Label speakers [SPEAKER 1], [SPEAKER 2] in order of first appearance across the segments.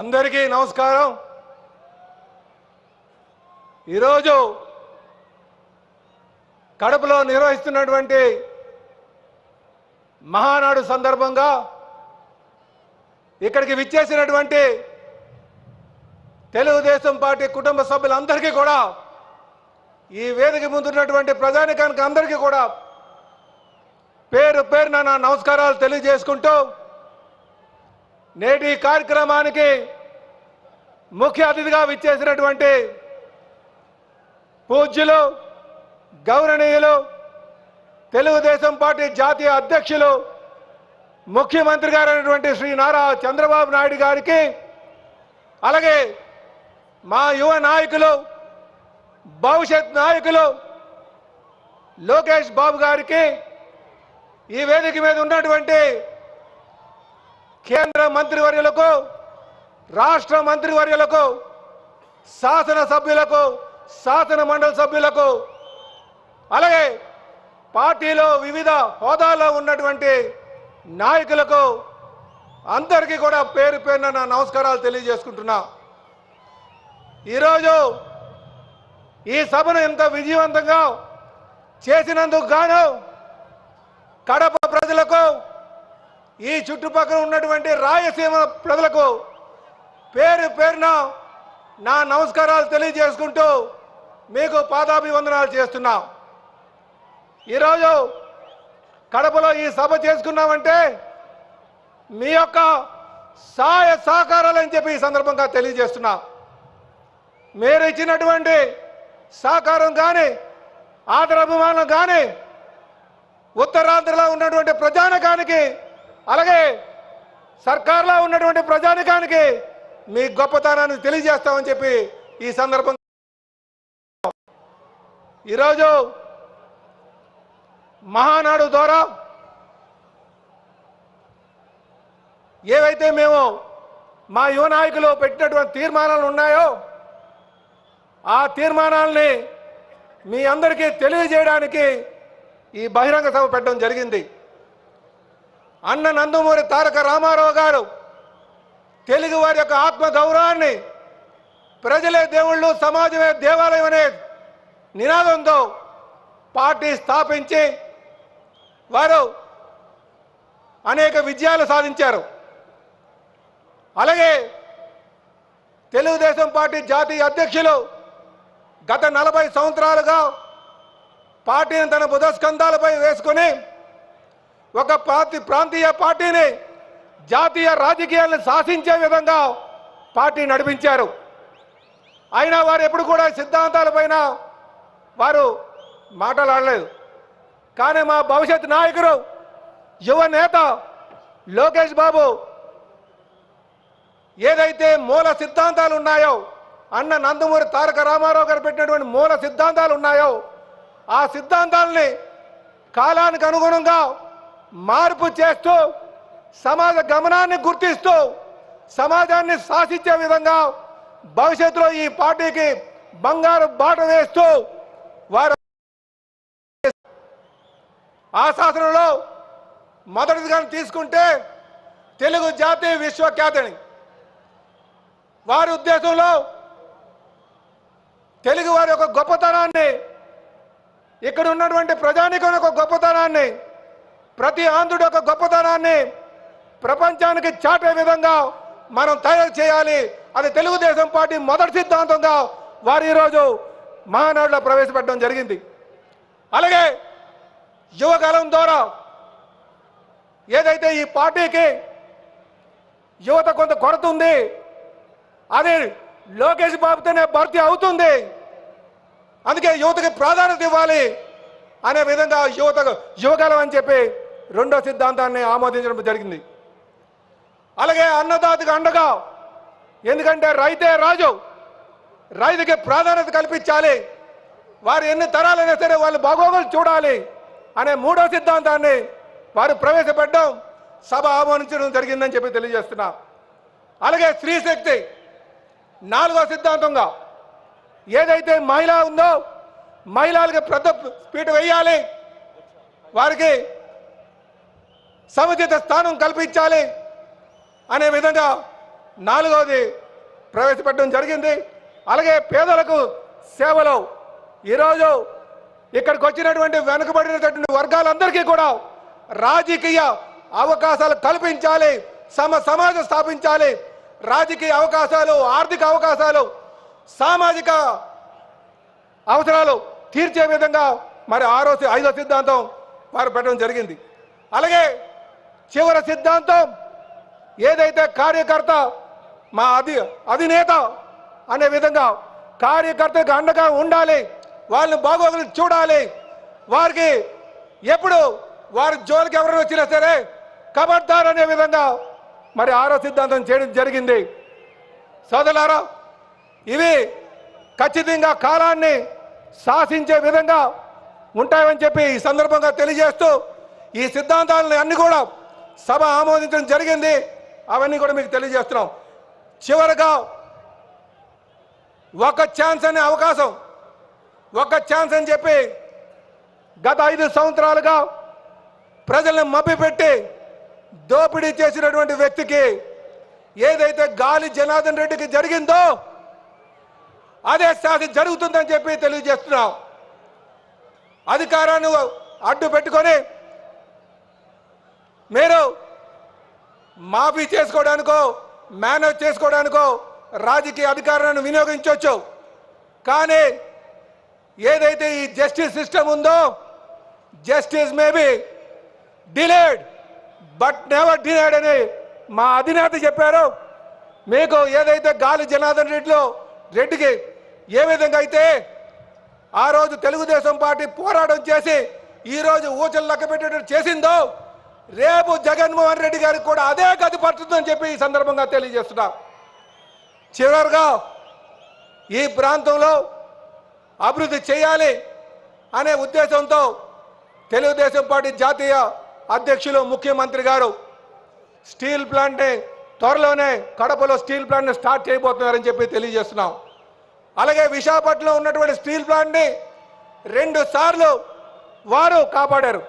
[SPEAKER 1] అందరికీ నమస్కారం। ఈరోజు కడపలో నిర్వహిస్తున్నటువంటి మహానాడు సందర్భంగా ఇక్కడికి విచ్చేసినటువంటి తెలుగుదేశం పార్టీ కుటుంబ సభ్యులందరికీ కూడా ఈ వేదిక ముందున్నటువంటి ప్రజానికానికి అందరికీ కూడా పేరు పేరున నా నమస్కారాలు తెలియజేసుకుంటూ నేటి కార్యక్రమానికి ముఖ్య అతిథిగా విచ్చేసినటువంటి పూజ్యులు గౌరవనీయులు తెలుగుదేశం పార్టీ జాతీయ అధ్యక్షులు ముఖ్యమంత్రి గారైనటువంటి శ్రీ నారా చంద్రబాబు నాయుడు గారికి అలాగే మా యువ నాయకులు భవిష్యత్ నాయకులు లోకేష్ బాబు గారికి ఈ వేదిక మీద ఉన్నటువంటి కేంద్ర మంత్రివర్యులకు రాష్ట్ర మంత్రివర్యులకు శాసన సభ్యులకు శాసన మండలి సభ్యులకు అలాగే పార్టీలో వివిధ హోదాల్లో ఉన్నటువంటి నాయకులకు అందరికీ కూడా పేరు పేరున నా నమస్కారాలు తెలియజేసుకుంటున్నా। ఈరోజు ఈ సభను ఇంత విజయవంతంగా చేసినందుకు గాను కడప ప్రజలకు ఈ చుట్టుపక్కల ఉన్నటువంటి రాయలసీమ ప్రజలకు పేరు పేరున నా నమస్కారాలు తెలియజేసుకుంటూ మీకు పాదాభివందనాలు చేస్తున్నా। ఈరోజు కడపలో ఈ సభ చేసుకున్నామంటే మీ యొక్క సహాయ సహకారాలని చెప్పి ఈ సందర్భంగా తెలియజేస్తున్నా। మీరు ఇచ్చినటువంటి సహకారం కానీ ఆదరాభిమానం కానీ ఉత్తరాంధ్రలో ఉన్నటువంటి ప్రజానికానికి అలాగే సర్కార్లో ఉన్నటువంటి ప్రజానికానికి మీ గొప్పతనాన్ని తెలియజేస్తామని చెప్పి ఈ సందర్భంగా ఈరోజు మహానాడు ద్వారా ఏవైతే మేము మా యువ నాయకులు పెట్టినటువంటి తీర్మానాలు ఉన్నాయో ఆ తీర్మానాలని మీ అందరికీ తెలియజేయడానికి ఈ బహిరంగ సభ పెట్టడం జరిగింది। అన్న నందమూరి తారక రామారావు గారు తెలుగు వారి యొక్క ఆత్మ గౌరవాన్ని ప్రజలే దేవుళ్ళు సమాజమే దేవాలయం అనే నినాదంతో పార్టీ స్థాపించి వారు అనేక విజయాలు సాధించారు। అలాగే తెలుగుదేశం పార్టీ జాతీయ అధ్యక్షులు గత 40 సంవత్సరాలుగా పార్టీని తన బుధస్కంధాలపై వేసుకొని ఒక ప్రాంతీయ పార్టీని జాతీయ రాజకీయాలను శాసించే విధంగా పార్టీ నడిపించారు। అయినా వారు ఎప్పుడు కూడా సిద్ధాంతాలపైన వారు మాట్లాడలేదు। కానీ మా భవిష్యత్ నాయకుడు యువ నేత లోకేష్ బాబు ఏదైతే మూల సిద్ధాంతాలు ఉన్నాయో అన్న నందమూరి తారక రామారావు గారు పెట్టినటువంటి మూల సిద్ధాంతాలు ఉన్నాయో ఆ సిద్ధాంతాలని కాలానికి అనుగుణంగా మార్పు చేస్తూ సమాజ గమనాన్ని గుర్తిస్తూ సమాజాన్ని శాసించే విధంగా భవిష్యత్తులో ఈ పార్టీకి బంగారు బాట వేస్తూ వారు ఆ శాసనంలో మొదటిదిగా తీసుకుంటే తెలుగు జాతి విశ్వఖ్యాతిని వారి ఉద్దేశంలో తెలుగు వారి యొక్క గొప్పతనాన్ని ఇక్కడ ఉన్నటువంటి ప్రజానికం యొక్క గొప్పతనాన్ని ప్రతి ఆంధ్రుడి యొక్క గొప్పతనాన్ని ప్రపంచానికి చాటే విధంగా మనం తయారు చేయాలి। అది తెలుగుదేశం పార్టీ మొదటి సిద్ధాంతంగా వారు ఈరోజు మహానాడులో ప్రవేశపెట్టడం జరిగింది। అలాగే యువకాలం ద్వారా ఏదైతే ఈ పార్టీకి యువత కొంత కొరత ఉంది అది లోకేష్ బాబుతోనే భర్తీ అవుతుంది, అందుకే యువతకి ప్రాధాన్యత ఇవ్వాలి అనే విధంగా యువకాలం అని చెప్పి రెండో సిద్ధాంతాన్ని ఆమోదించడం జరిగింది। అలాగే అన్నదాతకు అండగా, ఎందుకంటే రైతే రాజు, రైతుకి ప్రాధాన్యత కల్పించాలి, వారు ఎన్ని తరాలైనా సరే వాళ్ళు బాగోగులు చూడాలి అనే మూడో సిద్ధాంతాన్ని వారు ప్రవేశపెట్టడం సభ ఆమోదించడం జరిగిందని చెప్పి తెలియజేస్తున్నా। అలాగే స్త్రీశక్తి నాలుగో సిద్ధాంతంగా ఏదైతే మహిళ ఉందో మహిళలకు పెద్ద పీట వేయాలి, వారికి సముచిత స్థానం కల్పించాలి అనే విధంగా నాలుగవది ప్రవేశపెట్టడం జరిగింది. అలాగే పేదలకు సేవలు ఈరోజు ఇక్కడికి వచ్చినటువంటి వెనుకబడినటువంటి వర్గాలందరికీ కూడా రాజకీయ అవకాశాలు కల్పించాలి, సమాజం స్థాపించాలి. రాజకీయ అవకాశాలు, ఆర్థిక అవకాశాలు, సామాజిక అవసరాలు తీర్చే విధంగా మరి 5వ సిద్ధాంతం వారు పెట్టడం జరిగింది. అలాగే చివరి సిద్ధాంతం ఏదైతే కార్యకర్త మా అధినేత అనే విధంగా కార్యకర్తకు అండగా ఉండాలి, వాళ్ళని బాగోగులు చూడాలి, వారికి ఎప్పుడు వారి జోలికి ఎవరైనా వచ్చినా సరే కబడ్దార్ అనే విధంగా మరి 6వ సిద్ధాంతం చేయడం జరిగింది. సోదరులారా, ఇవి ఖచ్చితంగా కాలాన్ని శాసించే విధంగా ఉంటాయని చెప్పి ఈ సందర్భంగా తెలియజేస్తూ ఈ సిద్ధాంతాలను అన్ని కూడా సభ ఆమోదించడం జరిగింది. అవన్నీ కూడా మీకు తెలియజేస్తున్నాం. చివరగా ఒక ఛాన్స్ అనే అవకాశం, ఒక ఛాన్స్ అని చెప్పి గత 5 సంవత్సరాలుగా ప్రజలను మభ్యపెట్టి దోపిడీ చేసినటువంటి వ్యక్తికి ఏదైతే గాలి జనార్దన్ రెడ్డికి జరిగిందో అదే శాస్త్రం జరుగుతుందని చెప్పి తెలియజేస్తున్నాం. అధికారాన్ని అడ్డు పెట్టుకొని మీరు మాఫీ చేసుకోవడానికో మేనేజ్ చేసుకోవడానికో రాజకీయ అధికారాన్ని వినియోగించవచ్చు. కానీ ఏదైతే ఈ జస్టిస్ సిస్టమ్ ఉందో, justice may be delayed but never denied అని మా అధినేత చెప్పారు. మీకు ఏదైతే గాలి జనార్దన్ రెడ్డికి ఏ విధంగా అయితే ఆ రోజు తెలుగుదేశం పార్టీ పోరాటం చేసి ఈ రోజు ఊచలు లెక్క పెట్టేటట్టు చేసిందో, రేపు జగన్మోహన్ రెడ్డి గారికి కూడా అదే గతి పడుతుందని చెప్పి ఈ సందర్భంగా తెలియజేస్తున్నా. చివరిగా ఈ ప్రాంతంలో అభివృద్ధి చేయాలి అనే ఉద్దేశంతో తెలుగుదేశం పార్టీ జాతీయ అధ్యక్షులు ముఖ్యమంత్రి గారు స్టీల్ ప్లాంట్ని త్వరలోనే కడపలో స్టీల్ ప్లాంట్ని స్టార్ట్ చేయబోతున్నారని చెప్పి తెలియజేస్తున్నాం. అలాగే విశాఖపట్నంలో ఉన్నటువంటి స్టీల్ ప్లాంట్ని 2 సార్లు వారు కాపాడారు.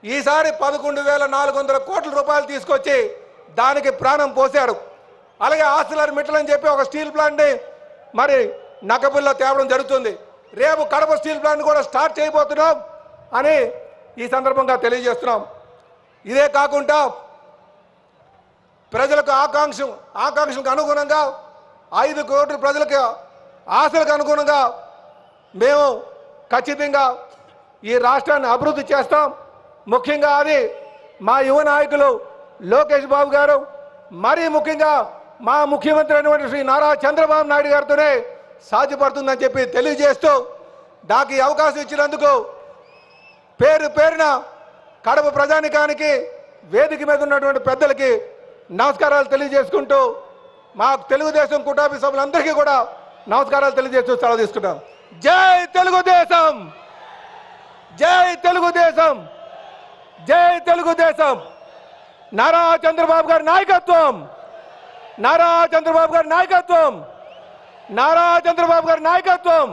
[SPEAKER 1] ఈసారి 11,400 కోట్ల రూపాయలు తీసుకొచ్చి దానికి ప్రాణం పోశారు. అలాగే ఆర్సిలర్ మిట్టల్ అని చెప్పి ఒక స్టీల్ ప్లాంట్ని మరి నకబుల్లో తేవడం జరుగుతుంది. రేపు కడప స్టీల్ ప్లాంట్ కూడా స్టార్ట్ చేయబోతున్నాం అని ఈ సందర్భంగా తెలియజేస్తున్నాం. ఇదే కాకుండా ప్రజలకు ఆకాంక్షకు అనుగుణంగా 5 కోట్ల ప్రజలకు ఆశలకు అనుగుణంగా మేము ఖచ్చితంగా ఈ రాష్ట్రాన్ని అభివృద్ధి చేస్తాం. ముఖ్యంగా అది మా యువ నాయకులు లోకేష్ బాబు గారు, మరీ ముఖ్యంగా మా ముఖ్యమంత్రి అయినటువంటి శ్రీ నారా చంద్రబాబు నాయుడు గారితోనే సాధ్యపడుతుందని చెప్పి తెలియజేస్తూ నాకు ఈ అవకాశం ఇచ్చినందుకు పేరున కడప ప్రజానికానికి, వేదిక మీద ఉన్నటువంటి పెద్దలకి నమస్కారాలు తెలియజేసుకుంటూ మా తెలుగుదేశం కుటుంబ సభ్యులందరికీ కూడా నమస్కారాలు తెలియజేస్తూ సెలవు తీసుకుంటాం. జై తెలుగుదేశం, జై తెలుగుదేశం, జై తెలుగుదేశం. నారా చంద్రబాబు గారి నాయకత్వం, నారా చంద్రబాబు గారి నాయకత్వం, నారా చంద్రబాబు గారి నాయకత్వం,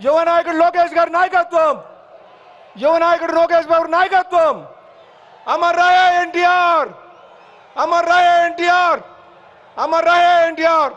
[SPEAKER 1] యువ నాయకుడు లోకేష్ గారి నాయకత్వం, యువ నాయకుడు లోకేష్ బాబు నాయకత్వం. అమర్ రాయ ఎన్టీఆర్, అమర్ రాయ ఎన్టీఆర్, అమర్ రాయ ఎన్టీఆర్.